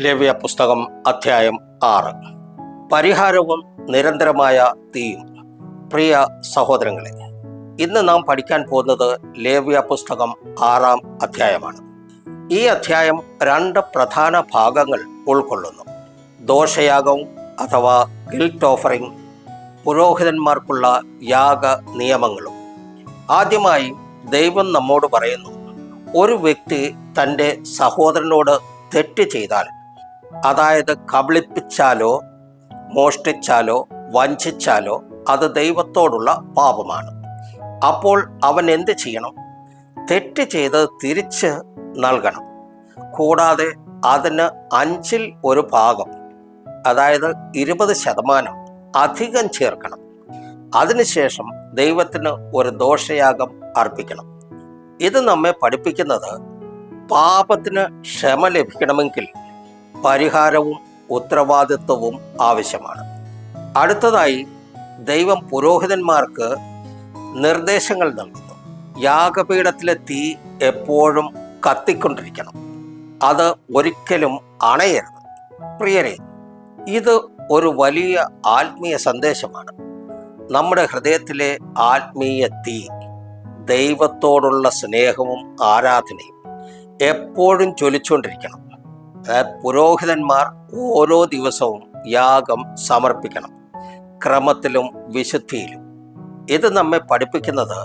ലേവ്യ പുസ്തകം അധ്യായം 6. പരിഹാരവും നിരന്തരമായ തീയും. പ്രിയ സഹോദരങ്ങളെ, ഇന്ന് നാം പഠിക്കാൻ പോകുന്നത് ലേവ്യ പുസ്തകം 6-ാം അധ്യായമാണ്. ഈ അധ്യായം 2 പ്രധാന ഭാഗങ്ങൾ ഉൾക്കൊള്ളുന്നു. ദോഷയാഗവും അഥവാ ഗിൽറ്റ് ഓഫറിംഗ്, പുരോഹിതന്മാർക്കുള്ള യാഗ നിയമങ്ങളും. ആദ്യമായി ദൈവം നമ്മോട് പറയുന്നു, ഒരു വ്യക്തി തൻ്റെ സഹോദരനോട് തെറ്റ് ചെയ്താൽ, അതായത് കബളിപ്പിച്ചാലോ മോഷ്ടിച്ചാലോ വഞ്ചിച്ചാലോ അത് ദൈവത്തോടുള്ള പാപമാണ്. അപ്പോൾ അവൻ എന്ത് ചെയ്യണം? തെറ്റ് ചെയ്ത് തിരിച്ച് നൽകണം. കൂടാതെ അതിന് 5-ൽ 1 ഭാഗം, അതായത് 20% അധികം ചേർക്കണം. അതിനുശേഷം ദൈവത്തിന് ഒരു ദോഷയാഗം അർപ്പിക്കണം. ഇത് നമ്മെ പഠിപ്പിക്കുന്നത്, പാപത്തിന് ക്ഷമ ലഭിക്കണമെങ്കിൽ പരിഹാരവും ഉത്തരവാദിത്വവും ആവശ്യമാണ്. അടുത്തതായി ദൈവം പുരോഹിതന്മാർക്ക് നിർദ്ദേശങ്ങൾ നൽകുന്നു. യാഗപീഠത്തിലെ തീ എപ്പോഴും കത്തിക്കൊണ്ടിരിക്കണം. അത് ഒരിക്കലും അണയരുത്. പ്രിയരെ, ഇത് ഒരു വലിയ ആത്മീയ സന്ദേശമാണ്. നമ്മുടെ ഹൃദയത്തിലെ ആത്മീയ തീ, ദൈവത്തോടുള്ള സ്നേഹവും ആരാധനയും എപ്പോഴും ജ്വലിച്ചുകൊണ്ടിരിക്കണം. പുരോഹിതന്മാർ ഓരോ ദിവസവും യാഗം സമർപ്പിക്കണം, ക്രമത്തിലും വിശുദ്ധിയിലും. ഇത് നമ്മെ പഠിപ്പിക്കുന്നത്,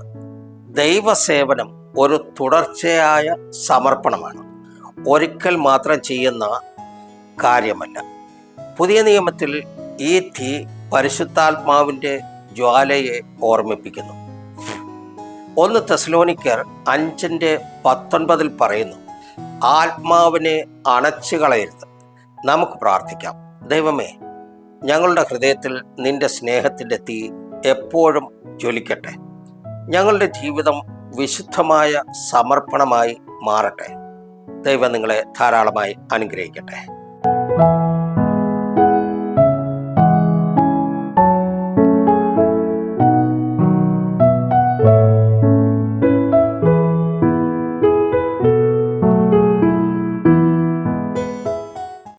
ദൈവസേവനം ഒരു തുടർച്ചയായ സമർപ്പണമാണ്, ഒരിക്കൽ മാത്രം ചെയ്യുന്ന കാര്യമല്ല. പുതിയ നിയമത്തിൽ ഈ തീ പരിശുദ്ധാത്മാവിൻ്റെ ജ്വാലയെ ഓർമ്മിപ്പിക്കുന്നു. 1 തെസ്സലോനിക്കർ 5:19 പറയുന്നു, ആത്മാവിനെ അണച്ചു കളയരുത്. നമുക്ക് പ്രാർത്ഥിക്കാം. ദൈവമേ, ഞങ്ങളുടെ ഹൃദയത്തിൽ നിന്റെ സ്നേഹത്തിൻ്റെ തീ എപ്പോഴും ജ്വലിക്കട്ടെ. ഞങ്ങളുടെ ജീവിതം വിശുദ്ധമായ സമർപ്പണമായി മാറട്ടെ. ദൈവം നിങ്ങളെ ധാരാളമായി അനുഗ്രഹിക്കട്ടെ.